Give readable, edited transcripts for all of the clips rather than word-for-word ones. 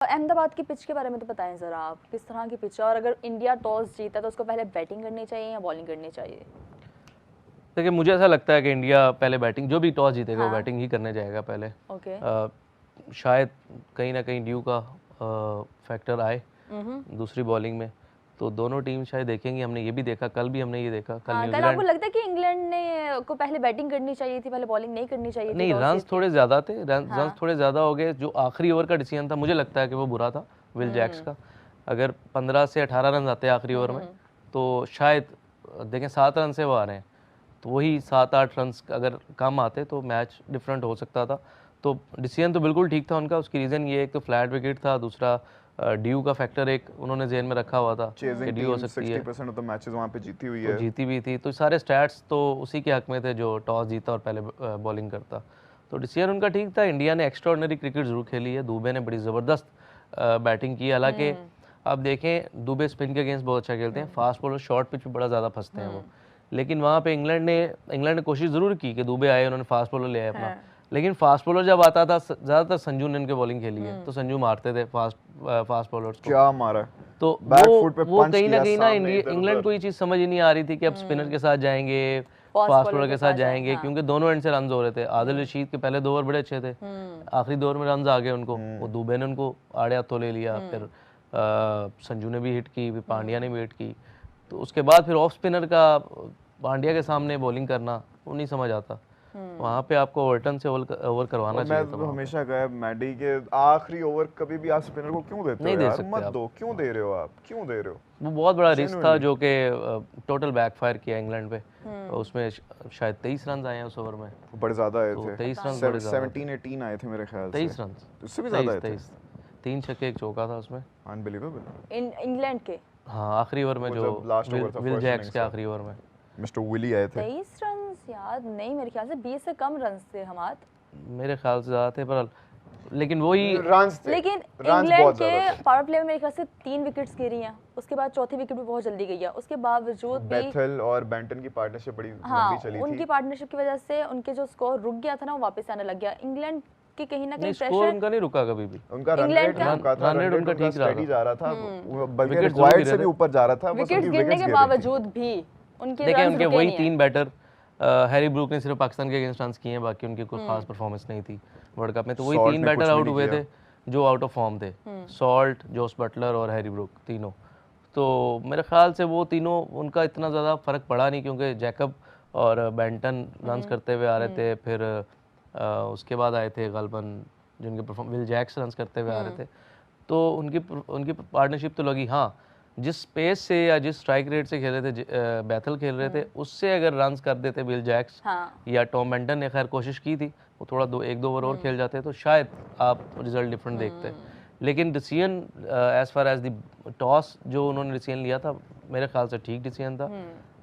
अहमदाबाद की पिच के बारे में तो बताएं ज़रा आप, किस तरह की पिच है और अगर इंडिया टॉस जीता तो उसको पहले बैटिंग करनी चाहिए या बॉलिंग करनी चाहिए? देखिए मुझे ऐसा लगता है कि इंडिया पहले बैटिंग, जो भी टॉस जीतेगा वो हाँ। बैटिंग ही करने जाएगा पहले। ओके। शायद कहीं ना कहीं ड्यू का फैक्टर आए दूसरी बॉलिंग में, तो दोनों टीम शायद देखेंगी। हमने ये भी देखा, कल भी हमने ये देखा, कल हाँ, कल आपको लगता है कि इंग्लैंड ने को पहले बैटिंग करनी चाहिए थी, पहले बॉलिंग नहीं करनी चाहिए थी? नहीं, रन्स थोड़े ज़्यादा थे, रन्स थोड़े ज़्यादा हो गए। जो आखिरी ओवर का डिसीजन था, मुझे लगता है कि वो बुरा था विल जैक्स का। अगर 15 से 18 रन आते आखिरी ओवर में तो शायद देखें 7 रन से वो आ रहे हैं, तो वही 7-8 रन अगर कम आते तो मैच डिफरेंट हो सकता था। तो डिसीजन तो बिल्कुल ठीक था उनका। उसकी रीज़न ये एक तो फ्लैट विकेट था, दूसरा ड्यू का फैक्टर एक उन्होंने जेहन में रखा हुआ था कि ड्यू हो सकती है। 60% ऑफ द मैचेस वहां पे जीती हुई है, जीती भी थी, तो सारे स्टैट्स तो उसी के हक में थे जो टॉस जीता और पहले बॉलिंग करता। तो डिसीजन उनका ठीक था। इंडिया ने एक्स्ट्राऑर्डिनरी क्रिकेट जरूर खेली है, दुबे ने बड़ी ज़बरदस्त बैटिंग की। हालांकि आप देखें दुबे स्पिन के अगेंस्ट बहुत अच्छा खेलते हैं, फास्ट बॉलर शॉर्ट पिच पे बड़ा ज़्यादा फंसते हैं वो। लेकिन वहाँ पे इंग्लैंड ने कोशिश ज़रूर की कि दुबे आए, उन्होंने फास्ट बॉलर ले आए अपना। लेकिन फास्ट बॉलर जब आता था, ज़्यादातर संजू ने इनके बॉलिंग खेली है, तो संजू मारते थे फास्ट बॉलर्स को। क्या मारा, तो वो कहीं ना इंग्लैंड को ये चीज़ समझ ही नहीं आ रही थी कि अब स्पिनर के साथ जाएंगे, फास्ट बॉलर के साथ जाएंगे, क्योंकि दोनों एंड से रन हो रहे थे। आदिल रशीद के पहले 2 ओवर बड़े अच्छे थे, आखिरी 2 ओवर में रन आ गए उनको, वो दुबे ने उनको आड़े हाथों ले लिया। फिर संजू ने भी हिट की, फिर पांड्या ने भी हिट की। तो उसके बाद फिर ऑफ स्पिनर का पांड्या के सामने बॉलिंग करना वो नहीं समझ आता। वहाँ पे आपको ओवरटन से ओवर करवाना चाहिए था। मैं हमेशा कहा मैडी के आखिरी ओवर कभी भी आप स्पिनर को क्यों देते हो यार? मत दो, क्यों दे रहे हो आप, क्यों दे रहे हो? वो बहुत बड़ा रिस्क था जो कि टोटल बैकफायर किया इंग्लैंड पे। उसमें शायद 23 रन आए हैं उस ओवर में, बड़े ज्यादा आए थे। 23 रन, 17-18 आए थे मेरे ख्याल से। 23 रन, उससे भी ज्यादा आए थे। 3 छक्के एक चौका था उसमें। अनबिलीवेबल। इंग्लैंड के हाँ, आखिरी ओवर में जो विल जैक्स के आखिरी ओवर में मिस्टर विली आए थे। 23 रन याद नहीं, मेरे ख्याल से 20 से कम रन थे हमारे। मेरे ख्याल से ज्यादा थे, पर लेकिन वही रन्स थे। लेकिन इंग्लैंड के पावर प्ले में मेरे ख्याल से 3 विकेट्स गिरी हैं, उसके बाद चौथी विकेट भी बहुत जल्दी गई है। उसके बावजूद भी बेथल और बेंटन की पार्टनरशिप बड़ी लंबी चली थी। उनकी पार्टनरशिप की वजह से उनके जो स्कोर रुक गया था ना, वो वापस आने लग गया। इंग्लैंड कि कहीं ना कहीं स्कोर उनका नहीं रुका कभी भी। उनका रन रेट उनका ठीक जा रहा था, बल्कि रिक्वायर्ड से भी ऊपर जा रहा था। विकेट्स गिरने के बावजूद भी उनके देखिए उनके वही 3 बैटर, हैरी ब्रूक ने सिर्फ पाकिस्तान के अगेंस्ट रन किए हैं, बाकी उनकी कोई खास परफॉर्मेंस नहीं थी वर्ल्ड कप में। तो वही 3 बैटर आउट हुए थे जो आउट ऑफ फॉर्म थे, सॉल्ट, जोस बटलर और हैरी ब्रूक तीनों। तो मेरे ख्याल से वो तीनों, उनका इतना ज़्यादा फ़र्क पड़ा नहीं, क्योंकि जैकब और बेंटन रन्स करते हुए आ रहे थे। फिर उसके बाद आए थे गलबन जिनके विल जैक्स रन्स करते हुए आ रहे थे। तो उनकी पार्टनरशिप तो लगी। हाँ, जिस पेस से या जिस स्ट्राइक रेट से खेल रहे थे बैथल खेल रहे थे, उससे अगर रन्स कर देते विल जैक्स या टॉम बेंटन ने खैर कोशिश की थी, वो थोड़ा 1-2 ओवर और खेल जाते तो शायद आप रिजल्ट डिफरेंट देखते। लेकिन decision as far as the toss जो उन्होंने डिसीजन लिया था, मेरे ख्याल से ठीक डिसीजन था।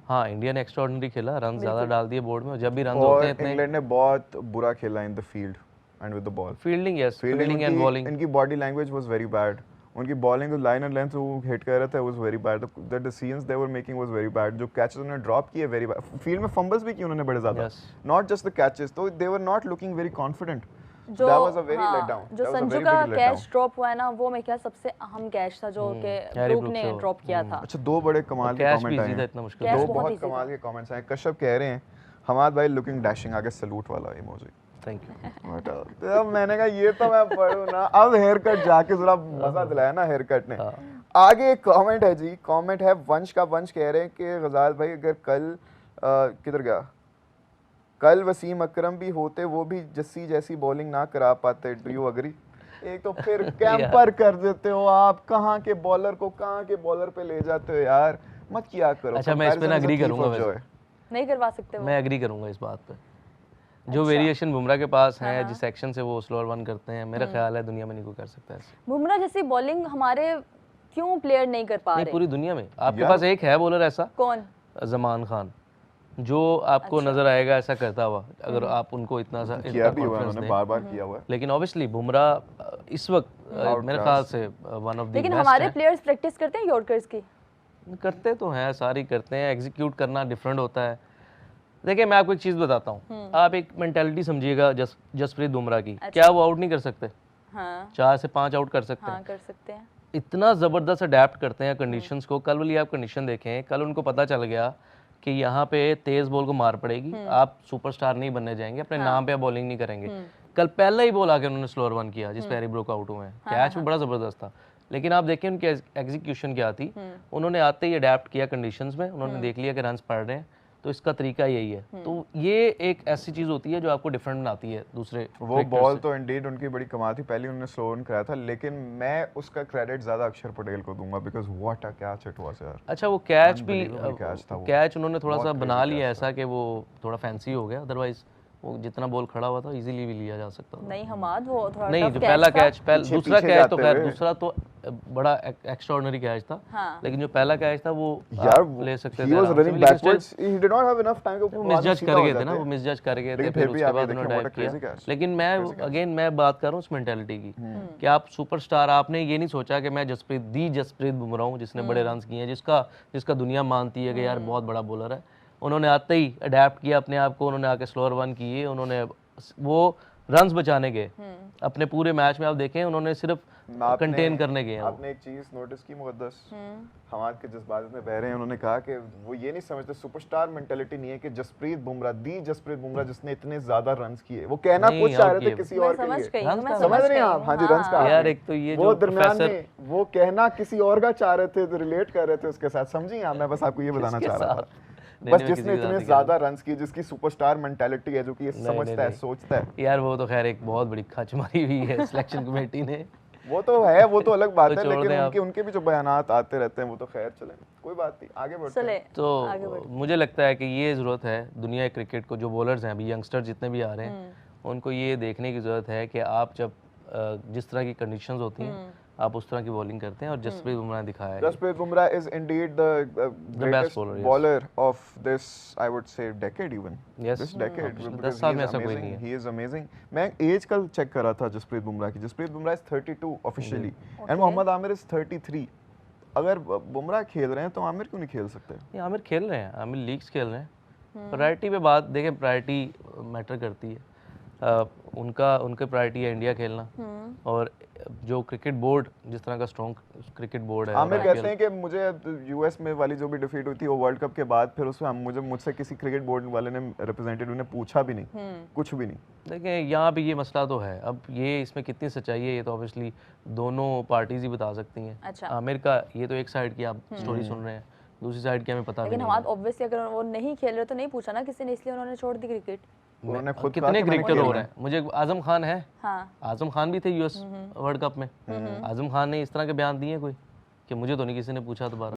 हाँ, इंडिया ने एक्स्ट्राऑर्डिनरी खेला, रन ज़्यादा डाल दिए बोर्ड में, और जब भी रन होते हैं इतने। इंग्लैंड ने बहुत बुरा खेला in the field and with the ball. Fielding, yes, fielding and bowling. इनकी body language was very bad. उनकी बॉलिंग को लाइन एंड लेंथ वो हिट कर रहे थे, was very bad. The decisions they were making was very bad. जो catches उन्होंने drop किए वेरी बैड। फील्ड में फंबल्स भी किए उन्होंने बड़े ज़्यादा, नॉट जस्ट द कैचेस। तो they were not looking very confident. जो संजू का कैच ड्रॉप हुआ है ना, वो मेरे ख्याल सबसे अहम कैच था जो कि ब्रूक ने ड्रॉप किया था। अच्छा, 2 बड़े कमाल के कमेंट आए हैं, 2 बहुत कमाल के कमेंट्स आए। कश्यप कह रहे हैं हमाद भाई लुकिंग डैशिंग, आगे सैल्यूट वाला इमोजी। Thank you. तो मैंने कहा ये तो मैं पढ़ूं ना, अब हेयर कट जाके जरा मजा दिलाया ना हेयर कट ने। आगे एक कमेंट है जी, कमेंट है वंश का। वंश कह रहे हैं कि गजाल भाई अगर कल किधर गया, कल वसीम अकरम भी होते वो भी जस्सी जैसी बॉलिंग ना करा पाते। Do you agree? एक तो फिर कैंपर कर देते हो आप, कहाँ के बॉलर को कहाँ के बॉलर पे ले जाते हो यार, मत किया करो। अच्छा, मैं इस पे एग्री करूंगा, नहीं करवा सकते वो। मैं एग्री करूंगा इस बात पे। जो वेरिएशन बुमराह के पास है, जिस सेक्शन से वो स्लोअर वन करते हैं, मेरा ख्याल है दुनिया में नहीं कोई कर सकता है। बुमराह जैसी बॉलिंग हमारे क्यों प्लेयर नहीं कर पा रहे? पूरी दुनिया में आपके पास एक है बॉलर ऐसा। कौन? जमान खान, जो आपको नजर आएगा ऐसा करता हुआ, अगर आप उनको इतना सा किया भी हुआ, उन्होंने बार-बार किया हुआ है। लेकिन ऑब्वियसली बुमराह इस वक्त मेरे ख्याल से वन ऑफ द बेस्ट। लेकिन हमारे प्लेयर्स प्रैक्टिस करते हैं यॉर्कर्स की? करते तो हैं, सारी करते हैं। एग्जीक्यूट करना डिफरेंट होता है। देखिए मैं आपको एक चीज़ बताता हूँ, आप एक मेंटालिटी समझिएगा जसप्रीत बुमराह की। क्या वो आउट नहीं कर सकते? हाँ 4 से 5 आउट कर सकते हाँ हैं। कर सकते हैं। इतना ज़बरदस्त अडेप्ट करते हैं कंडीशंस को। कल वाली आप कंडीशन देखें, कल उनको पता चल गया कि यहाँ पे तेज़ बॉल को मार पड़ेगी, आप सुपरस्टार नहीं बनने जाएंगे, अपने नाम पे बॉलिंग नहीं करेंगे। कल पहला ही बॉल आके उन्होंने स्लोअर वन किया जिस पे हैरी ब्रूक आउट हुए हैं। कैच भी बड़ा ज़बरदस्त था, लेकिन आप देखें उनकी एग्जीक्यूशन क्या थी। उन्होंने आते ही अडेप्ट किया कंडीशंस में, उन्होंने देख लिया कि रन्स पड़ रहे हैं, तो इसका तरीका यही है। तो ये एक ऐसी चीज़ होती है जो आपको डिफरेंट बनाती है दूसरे। वो बॉल तो इंडीड उनकी बड़ी कमाल थी, पहले उन्होंने स्लो ऑन कराया था, लेकिन मैं उसका क्रेडिट ज़्यादा अक्षर पटेल को दूंगा because what a catch it was यार। अच्छा वो कैच भी, कैच था वो। कैच उन्होंने थोड़ा सा बहुत बना crazy लिया catch ऐसा कि वो थोड़ा फैंसी हो गया, अदरवाइज वो जितना बॉल खड़ा हुआ था इजीली भी लिया जा सकता था। नहीं हमाद वो थोड़ा नहीं tough जो catch पहला था। कैच, दूसरा पीछे कैच तो जाते खैर, हुए। दूसरा तो बड़ा एक्स्ट्राऑर्डिनरी कैच था, हाँ। लेकिन जो पहला कैच था वो यार आप ले सकते he थे was आराम से, running लेकिन still backwards, he did not have enough time वो to मिसजज कर गए थे ना, वो मिसजज कर गए थे, लेकिन फिर फिर भी उसके आप ये बाद देखें, उन्होंने what a डाइव किया। crazy catch। लेकिन मैं अगेन मैं बात कर रहा हूँ उस मेंटालिटी की कि आप सुपरस्टार, आपने ये नहीं सोचा कि मैं जसप्रीत बुमराह हूँ जिसने बड़े रन्स किए हैं, जिसका दुनिया मानती है कि यार बहुत बड़ा बॉलर है। उन्होंने आते ही अडेप्ट किया अपने आप को, उन्होंने आके स्लोअर वन किए, उन्होंने वो रन्स बचाने गए अपने पूरे मैच में। आप देखें उन्होंने सिर्फ कंटेन करने गए हैं। आपने एक चीज नोटिस की मुक़द्दस, हमाद के जज्बात में बह रहे हैं, उन्होंने कहा कि वो ये नहीं समझते, सुपरस्टार मेंटालिटी नहीं है कि जसप्रीत बुमराह जिसने इतने ज्यादा रन्स किए, वो कहना नहीं, कुछ चाह और रहे थे किए। किसी मैं और के समझ लिए। गई रन्स हूँ, मैं का समझ रहे हैं गई आप? हूँ, हाँ जी, रन्स का यार एक तो ये वो जो दरमियान प्रोफेसर में वो कहना किसी और का चाह रहे थे, तो रिलेट कर रहे थे उसके साथ, समझी आप? मैं बस आपको ये बताना चाह रहा था, बस जिसने इतने ज्यादा रन्स किए, जिसकी सुपरस्टार मेंटालिटी है, जो कि ये समझता है, सोचता है। यार वो तो खैर एक बहुत बड़ी खच मारी हुई है सिलेक्शन कमेटी ने। वो तो है, वो तो अलग बात है, छोड़ लेकिन दें आप। उनके भी जो बयानात आते रहते हैं वो तो खैर चले, कोई बात नहीं, आगे बढ़ते चले हैं। तो मुझे लगता है कि ये ज़रूरत है दुनिया क्रिकेट को, जो बॉलर्स हैं अभी यंगस्टर जितने भी आ रहे हैं, उनको ये देखने की ज़रूरत है कि आप जब जिस तरह की कंडीशंस होती हैं आप उस तरह की बॉलिंग करते हैं, और जसप्रीत बुमराह ने दिखाया है। Jasprit Bumrah is indeed the greatest bowler, yes. bowler of this, I would say, decade even. Yes. This decade. पिछले Because 10 साल he में is ऐसा कोई amazing. नहीं है। He is amazing. मैं एज कल चेक कर रहा था जसप्रीत बुमराह की। Jasprit Bumrah is 32 officially and Mohammad Aamir is 33. अगर बुमराह खेल रहे हैं तो आमिर क्यों नहीं खेल सकते? ये आमिर खेल रहे हैं, आमिर लीग्स खेल रहे हैं। प्रायोरिटी पे बात देखें, प्रायोरिटी मैटर करती है। उनका प्रायोरिटी है इंडिया खेलना, और जो क्रिकेट बोर्ड जिस तरह का स्ट्रॉन्ग क्रिकेट बोर्ड है। आमिर कहते हैं कि मुझे यूएस में वाली जो भी डिफीट हुई थी वो वर्ल्ड कप के बाद, फिर उसमें मुझसे किसी क्रिकेट बोर्ड वाले ने रिप्रेजेंटेटिव ने पूछा भी नहीं, कुछ भी नहीं। देखें यहाँ पे ये मसला तो है, अब ये इसमें कितनी सच्चाई है ये तो ऑब्वियसली दोनों पार्टीज ही बता सकती हैं। अच्छा। आमिर का ये तो एक साइड की आप स्टोरी सुन रहे हैं, दूसरी साइड की हमें पता भी लेकिन नहीं हमाद ऑब्वियसली अगर वो नहीं खेल रहे तो नहीं पूछा ना किसी ने, इसलिए उन्होंने छोड़ दी क्रिकेट। उन्होंने खुद कहा कितने कि मैंने क्रिकेटर हो खेलना रहे हैं। मुझे आजम खान है, हाँ आजम खान भी थे यूएस वर्ल्ड कप में, आजम खान ने इस तरह के बयान दिए कोई कि मुझे तो नहीं किसी ने पूछा दोबारा।